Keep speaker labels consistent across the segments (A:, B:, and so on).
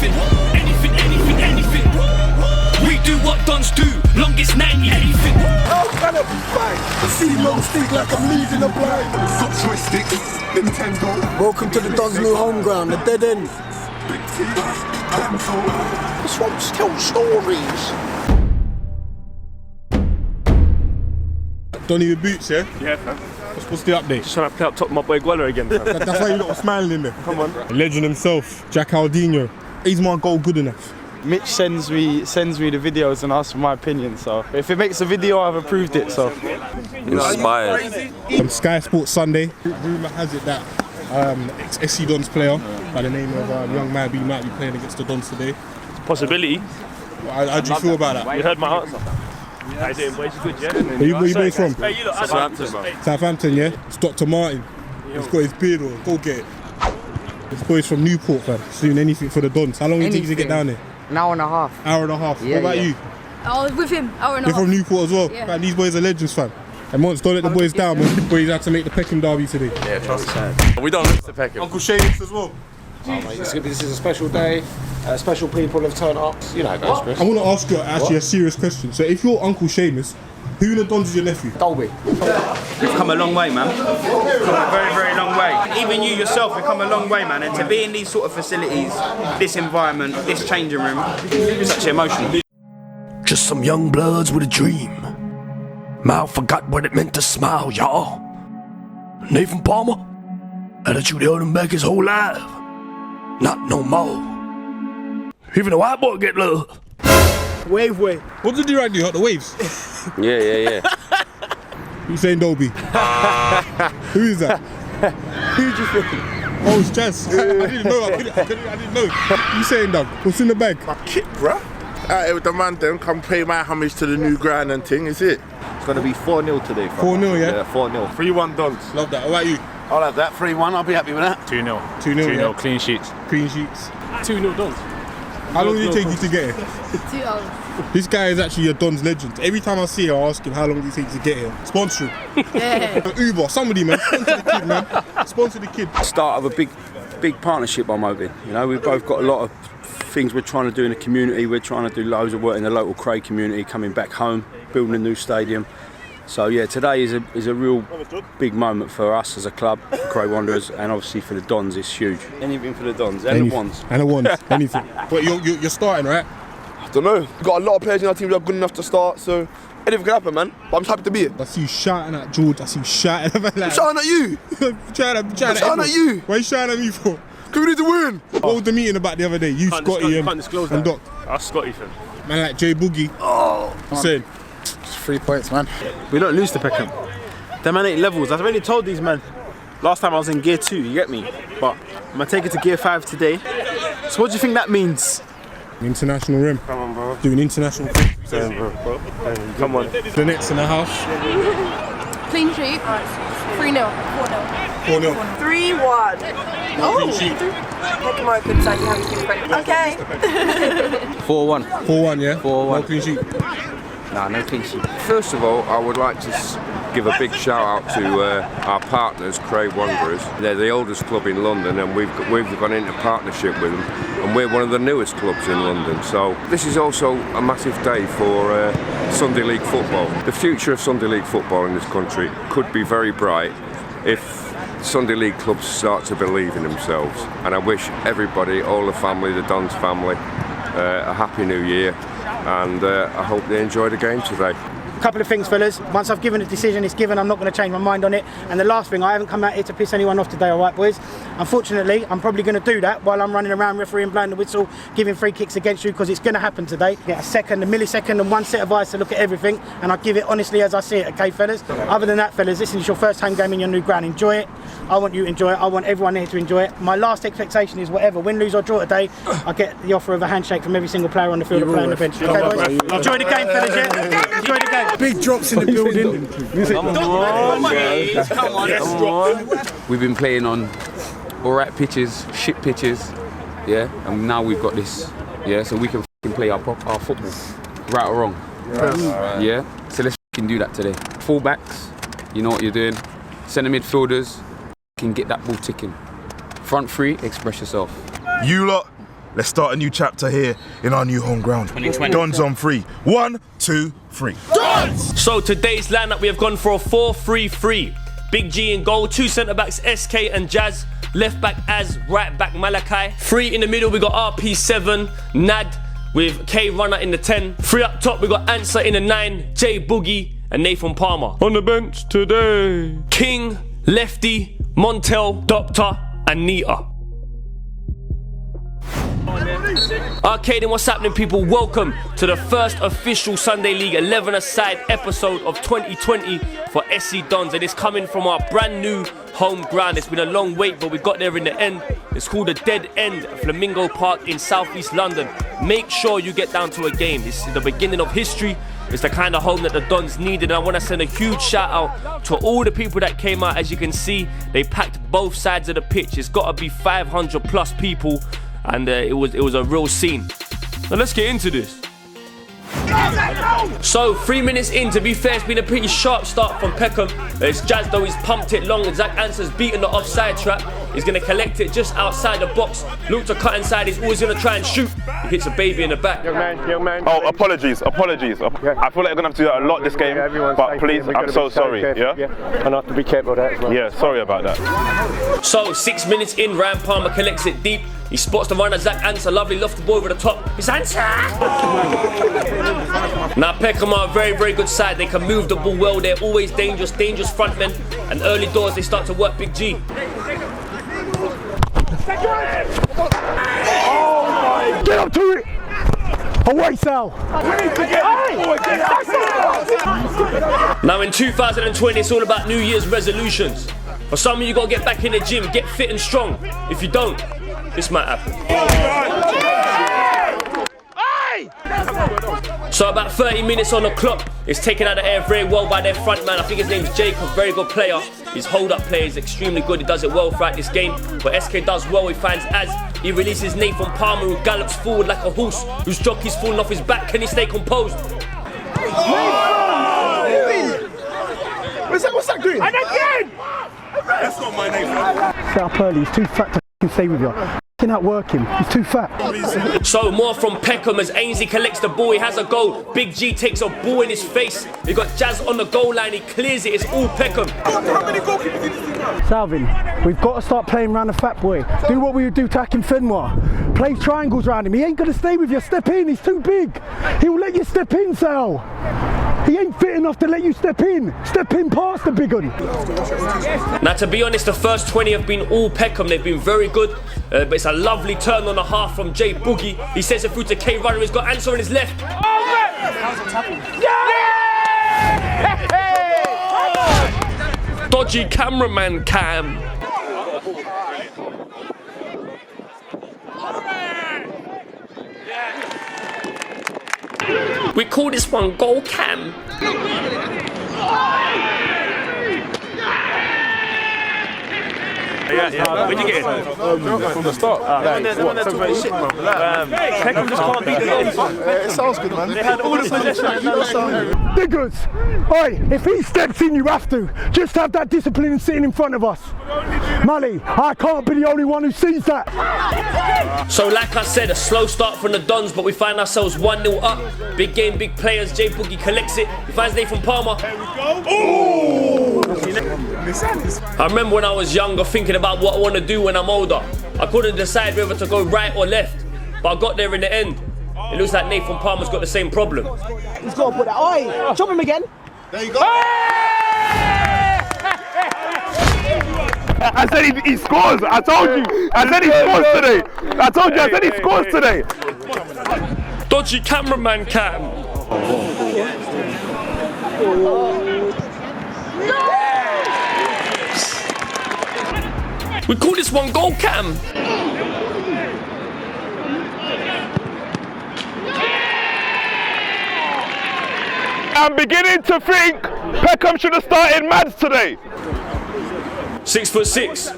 A: anything. Anything. We do what dons do, longest 90 anything.
B: How can it be fine? The C-low stick like I'm leading the blind.
C: Got joysticks, Nintendo.
B: Welcome to the Dons' new home ground, the dead end.
C: Big T, Amco.
B: The swamps tell stories.
D: Don't need your boots, yeah?
E: Yeah, fam.
D: What's the update?
E: Just trying to play up top of my boy Guella again, fam.
D: That's why you lot were smiling in there.
E: Come on.
D: The legend himself, Jack Aldinho. Is my goal good enough?
F: Mitch sends me the videos and asks for my opinion, so if it makes a video, I've approved it, so.
G: Inspired.
D: On Sky Sports Sunday, rumour has it that ex-SC Dons player by the name of young Mabby might be playing against the Dons today.
E: Possibility.
D: How do you feel about that?
E: You heard my answer. How you doing, boys? Good, yeah?
D: Where you boys from?
E: Hey, you look,
G: Southampton, bro.
D: Southampton, yeah? It's Dr. Martin. He's got his beard on. Go get it. This boy's from Newport, fam. He's doing anything for the Dons. How long do you think to get down there?
H: An hour and a half.
D: Hour and a half.
H: Yeah,
D: what about you?
I: I was with him, hour and a
D: You're
I: half.
D: from Newport as well?
I: Yeah.
D: Man, these boys are legends, fam. And once, don't let the boys down, man. The boys had to make the Peckham derby today.
G: Yeah, trust me. We don't lose to Peckham.
D: Uncle Seamus as well.
J: This is a special day. Special people have turned up. You know how it goes, Chris.
D: I want to ask you actually a serious question. So if you're Uncle Seamus, who in the Dons is your nephew?
J: Dolby.
K: We've come a long way, man. We've come a very, very long way. Even you yourself, we've come a long way, man. And to be in these sort of facilities, this environment, this changing room, it's actually emotional.
A: Just some young bloods with a dream. Mal forgot what it meant to smile, y'all. Nathan Palmer had a truly held him back his whole life. Not no more. Even the white boy get love.
D: Wave. What did you write? You got the waves?
G: Yeah.
D: You saying Dolby? Who is that?
F: Who do you think?
D: Oh, it's Jazz. I didn't know. I didn't know. You saying, Doug? What's in the bag?
C: My kit, bruh. Out here with the man then, come pay my homage to the new ground and thing, is it?
G: It's going to be 4-0 today, fam.
D: 4-0, yeah?
G: Yeah, 4-0.
E: 3-1 Dons.
D: Love that. How about you?
C: I'll have that 3-1, I'll be happy with that.
E: 2-0.
D: 2-0, yeah?
E: Clean sheets.
D: Clean sheets.
E: 2-0 Dons.
D: How long did it take you to get here?
I: 2 hours.
D: This guy is actually a Dons legend. Every time I see him, I ask him how long did it take to get here. Sponsor him.
I: Yeah.
D: Uber, somebody, man. Sponsor the kid, man. Sponsor the kid.
K: Start of a big partnership, I'm hoping. You know, we've both got a lot of things we're trying to do in the community. We're trying to do loads of work in the local Cray community, coming back home, building a new stadium. So yeah, today is a real big moment for us as a club, for Cray Wanderers, and obviously for the Dons. It's huge. Anything for the Dons and the ones.
D: And the ones, anything. But you're starting, right?
C: I don't know. We've got a lot of players in our team that are good enough to start, so anything can happen, man. But I'm just happy to be here.
D: I see you shouting at George. I see you shouting at
C: I'm shouting at you.
D: I'm shouting at you. Why are you shouting at me for?
C: Because we need to win.
D: What was the meeting about the other day? You, Scotty,
E: can't disclose
D: and
E: that.
D: Doc.
E: That's Scotty, fam.
D: Man like Jay Boogie. Oh, saying.
F: 3 points, man.
J: We don't lose to Peckham. Them man ain't levels. I've already told these men. Last time I was in gear 2, you get me? But I'm gonna take it to gear 5 today. So what do you think that means?
D: International rim.
E: Come on, bro.
D: Doing international.
E: Come on.
D: The Nets in the house.
I: Clean sheet. 3-0. 4-0.
D: 4-0.
L: 3-1.
D: Clean sheet.
L: Peckham are a good side, you have to give credit. Okay.
F: 4-1.
D: 4-1, yeah?
F: 4-1.
D: No clean sheet.
F: Nah, no clean sheet.
G: First of all, I would like to give a big shout out to our partners, Cray Wanderers. They're the oldest club in London, and we've gone into partnership with them, and we're one of the newest clubs in London. So this is also a massive day for Sunday League football. The future of Sunday League football in this country could be very bright if Sunday League clubs start to believe in themselves. And I wish everybody, all the family, the Dons family, a happy new year, and I hope they enjoy the game today.
H: Couple of things, fellas. Once I've given a decision, it's given. I'm not going to change my mind on it. And the last thing, I haven't come out here to piss anyone off today, all right, boys? Unfortunately, I'm probably going to do that while I'm running around refereeing, blowing the whistle, giving free kicks against you, because it's going to happen today. Get a second, a millisecond, and one set of eyes to look at everything, and I'll give it honestly as I see it, okay, fellas? Other than that, fellas, this is your first home game in your new ground. Enjoy it. I want you to enjoy it. I want everyone here to enjoy it. My last expectation is whatever, win, lose, or draw today, I get the offer of a handshake from every single player on the field or player on the bench. Okay, boys? Enjoy the game, fellas, yeah? Enjoy the game.
B: Big drops in the building.
J: We've been playing on alright pitches, shit pitches, yeah, and now we've got this, yeah, so we can play our football, right or wrong. Yeah, so let's do that today. Fullbacks, you know what you're doing. Centre midfielders, can get that ball ticking. Front three, express yourself.
C: You lot,
B: let's start a new chapter here in our new home ground.
M: 2020.
B: Dons on 3. 1, 2, 3.
M: Dons! So today's lineup, we have gone for a 4-3-3. Big G in goal, 2 centre-backs, SK and Jazz. Left back Az, right back Malachi. 3 in the middle, we got RP7, Nad with K Runner in the 10. 3 up top, we got Answer in the 9, J Boogie and Nathan Palmer. On the bench today, King, Lefty, Montel, Doctor and Nita. Okay, then what's happening, people? Welcome to the first official Sunday League 11-a-side episode of 2020 for SC Dons, and it's coming from our brand new home ground. It's been a long wait, but we got there in the end. It's called the Dead End Flamingo Park in southeast London. Make sure you get down to a game. This is the beginning of history. It's the kind of home that the Dons needed, and I want to send a huge shout out to all the people that came out. As you can see, they packed both sides of the pitch. It's got to be 500 plus people, and it was a real scene. Now let's get into this. So 3 minutes in, to be fair, it's been a pretty sharp start from Peckham. It's Jazz though, he's pumped it long. Zach Answer's beaten the offside trap. He's going to collect it just outside the box. Look to cut inside, he's always going to try and shoot. He hits a baby in the back.
E: Young man. Oh, apologies. I feel like you're going to have to do that a lot this game, but please, I'm so sorry, yeah?
N: And I have to be careful of that as well.
E: Yeah, sorry about that.
M: So 6 minutes in, Ryan Palmer collects it deep. He spots the runner, Zach Answer, lovely lofted ball over the top. It's Answer! Now Peckham are a very, very good side. They can move the ball well. They're always dangerous front men. And early doors, they start to work Big G.
B: Oh my! Get up to it! Away, Sal!
M: Now in 2020, it's all about New Year's resolutions. For some of you, got to get back in the gym, get fit and strong. If you don't, this might happen. So about 30 minutes on the clock. It's taken out of the air very well by their front man. I think his name's Jacob, very good player. His hold-up play is extremely good. He does it well throughout this game. But SK does well. He finds Az. He releases Nathan Palmer, who gallops forward like a horse, whose jockey's falling off his back. Can he stay composed?
C: What's that doing?
B: And again! That's not my name.
O: Set up early, he's too fat to stay with you. He's not working, he's too fat.
M: So more from Peckham as Ainsley collects the ball, he has a goal. Big G takes a ball in his face. He got Jazz on the goal line, he clears it, it's all Peckham.
O: Salvin, we've got to start playing around the fat boy. Do what we would do to Akin Fenwa. Play triangles around him, he ain't going to stay with you, step in, he's too big. He'll let you step in, Sal. He ain't fit enough to let you step in past the big one.
M: Now to be honest, the first 20 have been all Peckham. They've been very good, but it's a lovely turn on the half from J Boogie. He sends it through to K Runner, he's got Answer on his left. Dodgy cameraman cam. We call this one goal cam. Yeah. Where'd you get it?
E: From the start.
N: Peckham just can't beat the Dons.
B: It sounds good, man.
N: They had all the possession.
O: Diggers, oi, if he steps in, you have to. Just have that discipline sitting in front of us. Mully, I can't be the only one who sees that.
M: So like I said, a slow start from the Dons, but we find ourselves 1-0 up. Big game, big players. J Boogie collects it. He finds Nathan Palmer.
B: There we go. Oh!
M: I remember when I was younger thinking about what I want to do when I'm older. I couldn't decide whether to go right or left, but I got there in the end. It looks like Nathan Palmer's got the same problem.
H: He's got to put that. Oi, chop him again.
B: There you go.
E: I said he scores. I told you. I said he scores today. I told you. I said he scores today.
M: Dodgy cameraman cam. We call this one goal cam.
E: I'm beginning to think Peckham should have started Mads today.
M: 6'6".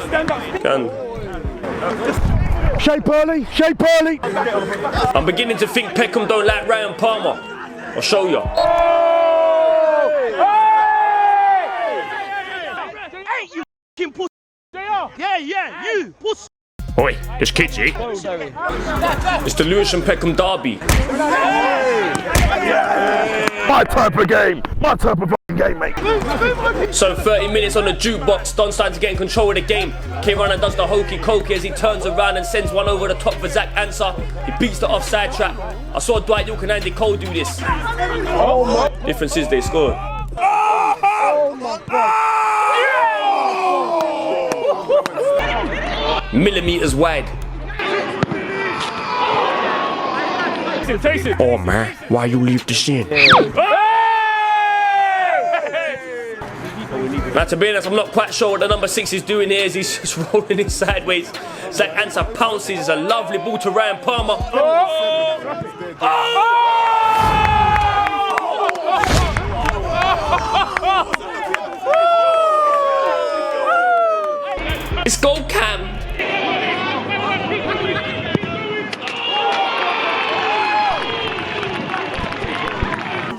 O: Shape early, shape early.
M: I'm beginning to think Peckham don't like Ryan Palmer. I'll show you.
N: Hey, you f***ing pussy. Yeah, you pussy.
M: Oi, it's Kitty. It's the Lewisham Peckham derby.
E: My type of game. My type of fucking game, mate.
M: So 30 minutes on the jukebox, Don starting to get in control of the game. K-Runner does the hokey cokey as he turns around and sends one over the top for Zach Answer. He beats the offside trap. I saw Dwight York and Andy Cole do this. Difference is they scored.
B: Oh my God.
M: Millimeters wide.
A: Oh man, why you leave the scene?
M: Now to be honest, I'm not quite sure what the number 6 is doing here as he's just rolling it sideways. Zach Answer pounces, it's a lovely ball to Ryan Palmer. It's goal Cam.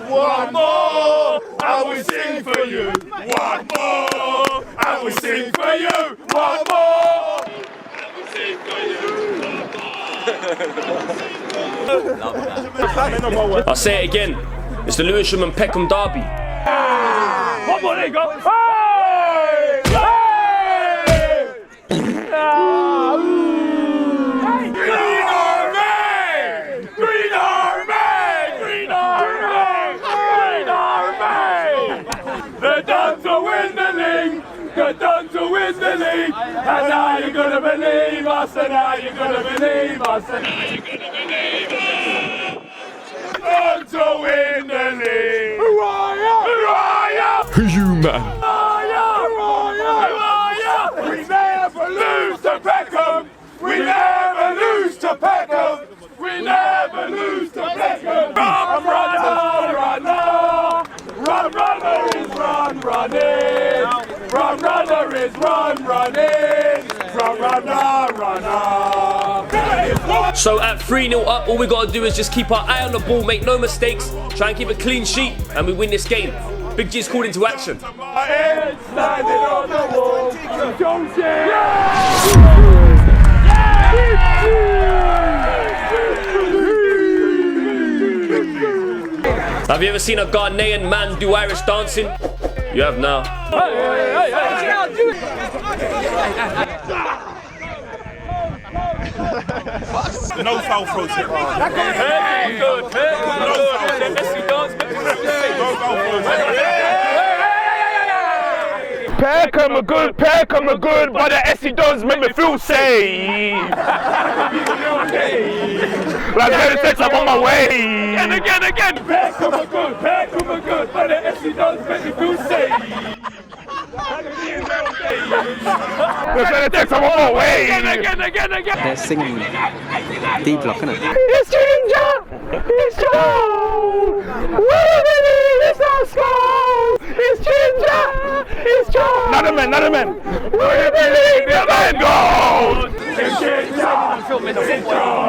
B: One more, I will sing for you. One more, I will sing for you. One more, I will sing for you.
M: I'll say it again. It's the Lewisham and Peckham derby.
B: One more, there you go. The Dons will win the league, and now you're gonna believe us, and now you're gonna believe us, and now you're gonna believe us. Dons will win the league. Hurrah! Hurrah!
A: Who you, man?
B: Hurrah! We never lose to Peckham. We never lose to Peckham. We never lose to Peckham. Run, runner, runner. Run, runner is run, running. Run, runner is run, running. Run, runner, runner.
M: So at 3-0 up, all we gotta do is just keep our eye on the ball, make no mistakes, try and keep a clean sheet, and we win this game. Big G's called into action.
B: My head standing on the wall. Jones, yeah!
M: Have you ever seen a Ghanaian man do Irish dancing? You have now.
E: No foul throws here. Peckham are good, but the SC Dons make me feel safe. Like better text, I'm on my way.
B: And again. Peckham are good, but the SC Dons make me feel safe.
E: Like better text, I'm on my way.
B: Again.
P: They're singing D-block, isn't it?
B: It's Ginger! It's Joe! It's our score! It's Ginger! It's Joe!
E: Not a man.
B: We believe the man goes! It's Ginger! It's Joe!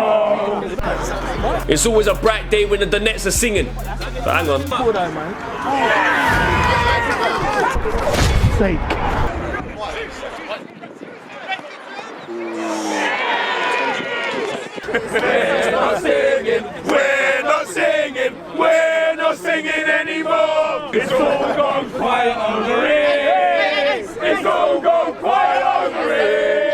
M: It's always a bright day when the Donettes are singing. But hang on.
O: Sake.
B: We're not singing anymore. It's all gone quiet over here. It's all gone quiet over here.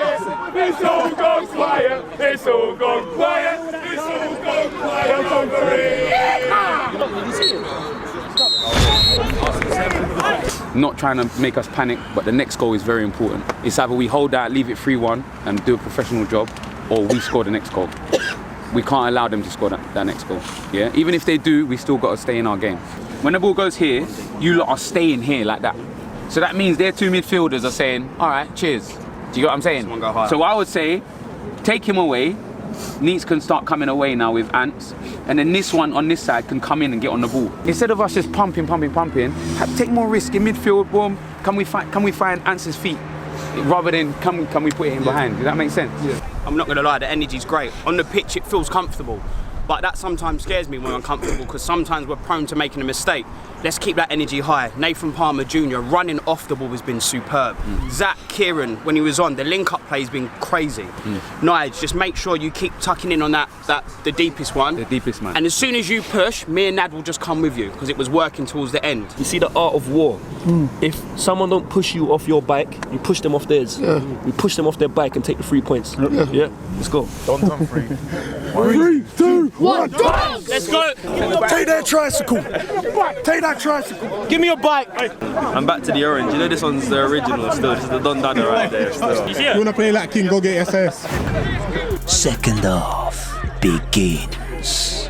B: It's all gone quiet. It's all gone quiet. It's all gone quiet over here.
J: Not trying to make us panic, but the next goal is very important. It's either we hold that, leave it 3-1 and do a professional job, or we score the next goal. We can't allow them to score that next goal. Yeah. Even if they do, we still got to stay in our game. When the ball goes here, you lot are staying here like that. So that means their two midfielders are saying, all right, cheers. Do you get what I'm saying? So I would say, take him away. Neats can start coming away now with Ants, and then this one on this side can come in and get on the ball. Instead of us just pumping, take more risk in midfield. Boom. Can we find Ants' feet rather than can we put it in behind? Does that make sense? Yeah.
Q: I'm not going to lie, the energy's great. On the pitch, it feels comfortable. But that sometimes scares me when I'm comfortable because sometimes we're prone to making a mistake. Let's keep that energy high. Nathan Palmer Jr. running off the ball has been superb. Zach Kieran, when he was on, the link-up play has been crazy. Nige, just make sure you keep tucking in on the deepest one.
J: The deepest man.
Q: And as soon as you push, me and Nad will just come with you because it was working towards the end.
R: You see the art of war. If someone don't push you off your bike, you push them off theirs. You push them off their bike and take the 3 points. Yeah, let's go.
B: Don's on 3.
O: 3, 2, 1, DONS!
M: Let's go.
O: Take that tricycle. Take that tricycle.
Q: Give me your bike.
R: I'm back to the orange. You know this one's the original still. This is the Don Dada right there still.
D: You wanna play like King, go get SS.
A: Second half begins.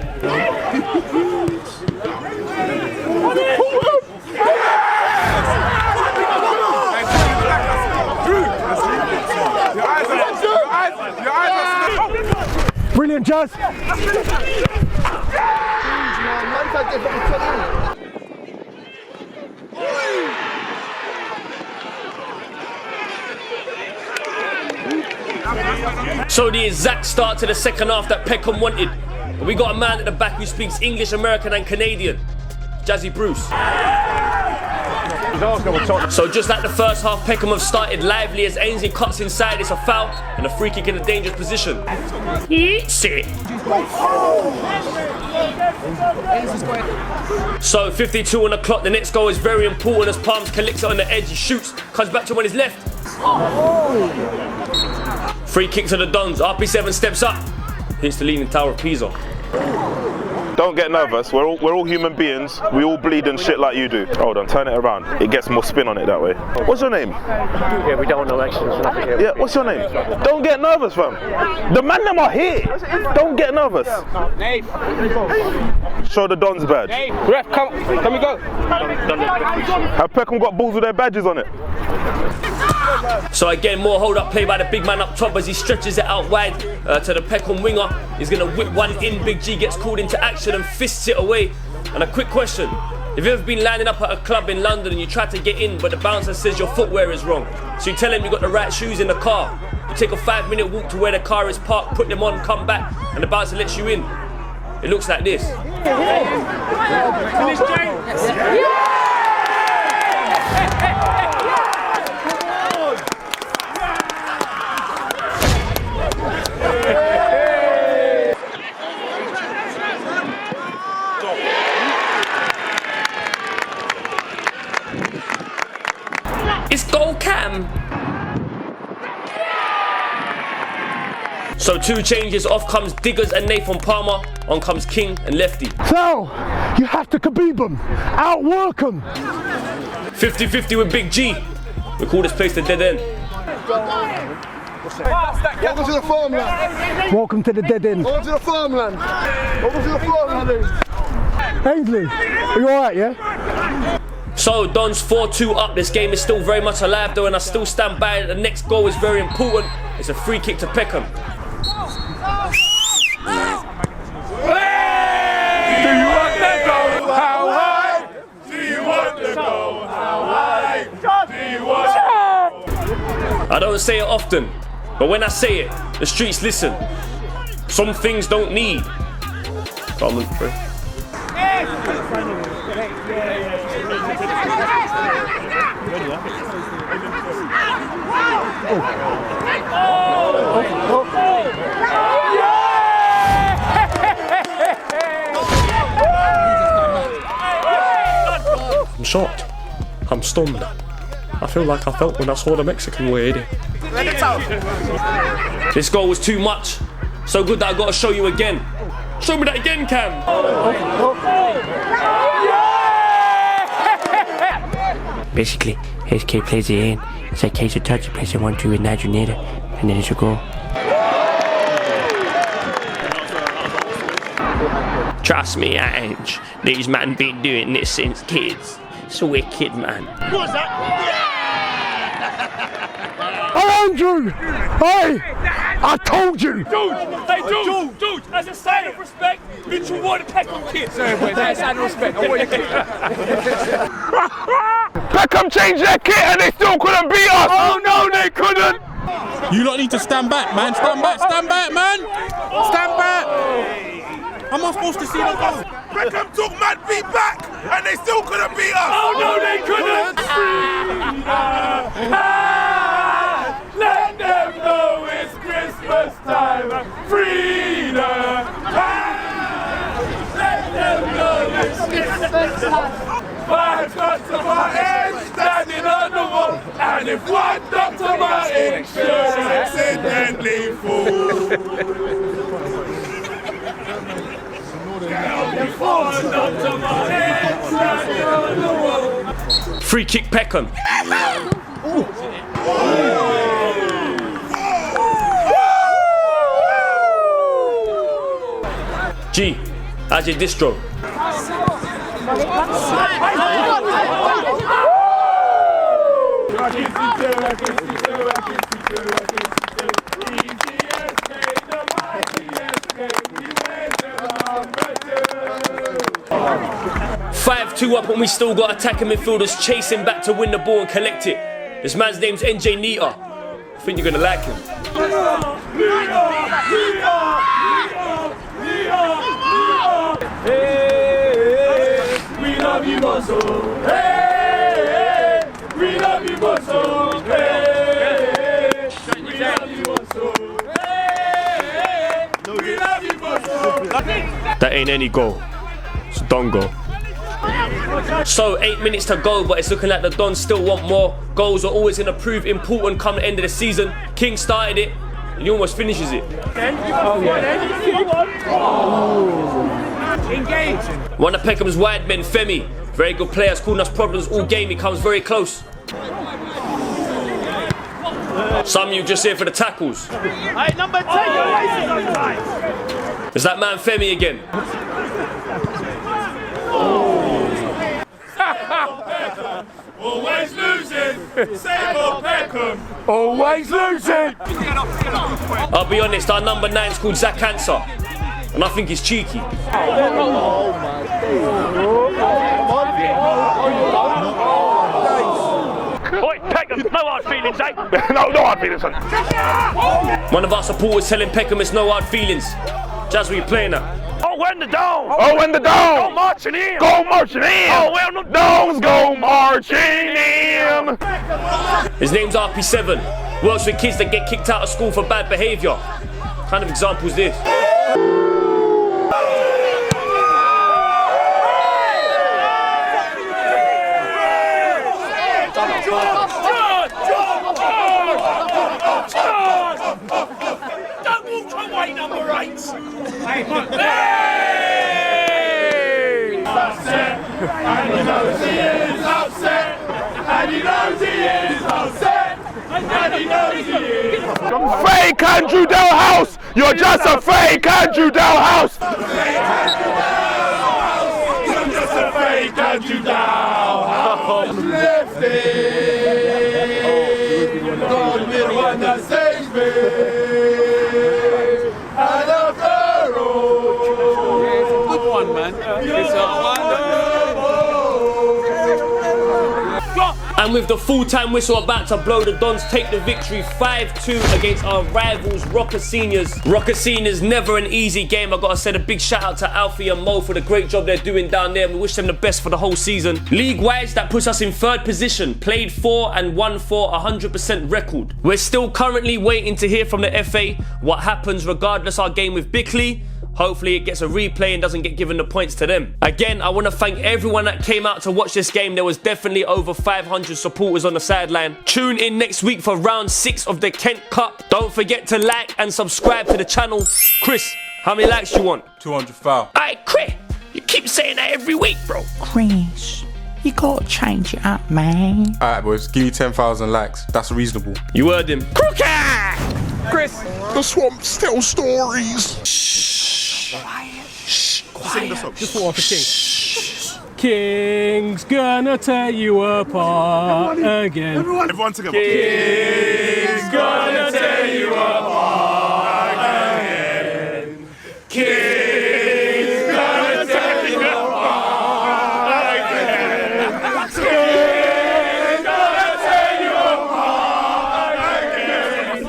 O: Brilliant, Jazz.
M: So the exact start to the second half that Peckham wanted. But we got a man at the back who speaks English, American and Canadian. Jazzy Bruce. So just like the first half, Peckham have started lively as Ainsley cuts inside. It's a foul and a free kick in a dangerous position. Sit. So 52 on the clock. The next goal is very important as Palms collects it on the edge. He shoots, comes back to him on his left. Free kick to the Dons. RP7 steps up. Hits the leaning tower of Pisa.
E: Don't get nervous, we're all human beings, we all bleed and shit like you do. Hold on, turn it around. It gets more spin on it that way. What's your name?
N: Yeah, we don't know actually.
E: Yeah, what's your name? Don't get nervous, fam. The man them are here. Don't get nervous. Show the Dons badge.
Q: Ref, come we go.
E: Have Peckham got balls with their badges on it?
M: So again, more hold-up play by the big man up top as he stretches it out wide to the Peckham winger. He's going to whip one in. Big G gets called into action and fists it away. And a quick question. Have you ever been lining up at a club in London and you try to get in, but the bouncer says your footwear is wrong? So you tell him you got the right shoes in the car. You take a 5-minute walk to where the car is parked, put them on, come back, and the bouncer lets you in. It looks like this. It's goal cam. So 2 changes. Off comes Diggers and Nathan Palmer. On comes King and Lefty.
O: So, you have to kebab them. Outwork them.
M: 50-50 with Big G. We call this place the dead end.
C: Welcome to the farmland.
O: Welcome to the dead end.
C: Welcome to the farmland. Welcome to the farmland.
O: Ainsley, are you alright, yeah?
M: So Don's 4-2 up. This game is still very much alive though, and I still stand by it. The next goal is very important. It's a free kick to Peckham.
B: Do you want to go how high? Do you want to go how high? Do you want
M: I don't say it often, but when I say it, the streets listen. Some things don't need. Common friend.
R: I'm shocked. I'm stunned. I feel like I felt when I saw the Mexican lady.
M: This goal was too much. So good that I got to show you again. Show me that again, Cam.
S: Basically, HK plays it in. It's like Case of touch, plays it 1-2 with Nigeria, and then it's a goal.
M: Trust me, Ange. These men been doing this since kids. It's wicked, man.
B: What's that?
O: Hey, Andrew! Hey! I told you!
B: Dude! Hey, dude! As a sign of respect, mutual water Peckham kids. Sorry, boys. That's a sign of respect. I want you
E: Peckham changed their kit and they still couldn't beat us!
B: Oh no, they couldn't!
D: You lot need to stand back, man. Stand back, man. Stand back. How am I supposed to see the goal?
B: Peckham took mad beat back, and they still couldn't beat us. Oh no, they couldn't. Let them know it's Christmas time. Freedom. Let them know it's Christmas time. 5 Dr. Martin standing on the wall, and if one Dr. Martin should accidentally fall.
M: Free kick Peckham. G, how's your distro? Two up and we still got attacking midfielders chasing back to win the ball and collect it. This man's name's NJ Nita. I think you're gonna like him.
B: Hey, we love you, Bosso. Hey, we love you, Bosso. Hey, we love you, Bosso. Hey, we love you, Bosso.
M: That ain't any goal. It's a Don goal. So 8 minutes to go, but it's looking like the Dons still want more. Goals are always going to prove important come the end of the season. King started it, and he almost finishes it. One of Peckham's wide men, Femi. Very good player, has caused us problems all game. He comes very close. Some of you just here for the tackles.
B: Hey, number 10, you're wasting your time.
M: There's that man Femi again.
B: Always losing. Same old Peckham. Always losing.
M: I'll be honest, our number 9's called Zach Answer, and I think he's cheeky.
B: Oh my
M: Oi, Peckham, no hard feelings, eh?
E: No hard feelings, son.
M: One of our supporters telling Peckham it's no hard feelings. Just what you playing at.
B: Oh, when the Dons!
E: Oh, when the Dons!
B: Go marching in!
E: Go marching in!
B: Oh, when the
E: Dons go marching in!
M: His name's RP7. Works with kids that get kicked out of school for bad behaviour. What kind of example is this?
B: Don't walk away, number 8! Hey! Upset! And he knows he is upset! And he knows he is upset! And he knows he is!
E: Fake Andrew DALHOUSE! You're just a fake Andrew DALHOUSE!
B: You're just a fake Andrew DALHOUSE! Lefty! God be the one that saves me! And after all,
J: it's a good one, man. It's a
M: And with the full-time whistle about to blow, the Dons take the victory 5-2 against our rivals, ROCA Seniors. ROCA Seniors, never an easy game. I've got to send a big shout out to Alfie and Mo for the great job they're doing down there. We wish them the best for the whole season. League-wise, that puts us in 3rd position. Played 4 and won 4, 100% record. We're still currently waiting to hear from the FA what happens regardless our game with Bickley. Hopefully it gets a replay and doesn't get given the points to them. Again, I want to thank everyone that came out to watch this game. There was definitely over 500 supporters on the sideline. Tune in next week for round 6 of the Kent Cup. Don't forget to like and subscribe to the channel. Chris, how many likes you want?
D: 200 foul.
M: Hey, Chris, you keep saying that every week, bro.
T: Chris, you gotta change it up, man.
D: Alright, boys, give me 10,000 likes. That's reasonable.
M: You heard him. Crooked!
T: Chris,
A: the swamp still stories.
R: Sing the song. Just for King. King's gonna tear you apart again.
B: Everyone together. King's gonna tear you apart again. King's gonna tear you apart again. King's gonna tear you apart again.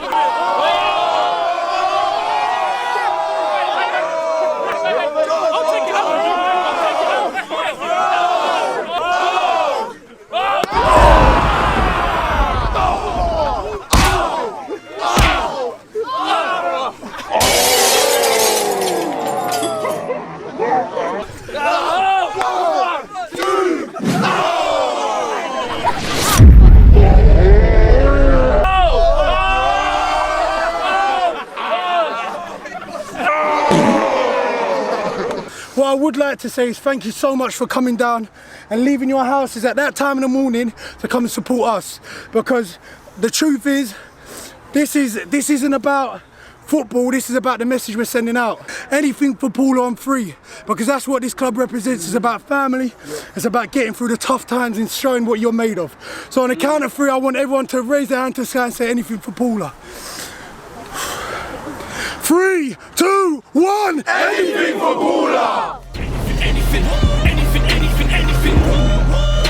O: what I would like to say is thank you so much for coming down and leaving your houses at that time in the morning to come and support us. Because the truth is, this isn't about football, this is about the message we're sending out. Anything for Paul on free, because that's what this club represents. It's about family, it's about getting through the tough times and showing what you're made of. So on the count of 3, I want everyone to raise their hand to the sky and say anything for Paula. 3, 2, 1.
B: Anything for Paula!
U: Anything.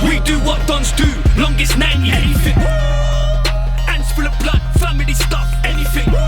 U: We do what Dons do, longest 90. Anything. Hands full of blood, family stuff. Anything.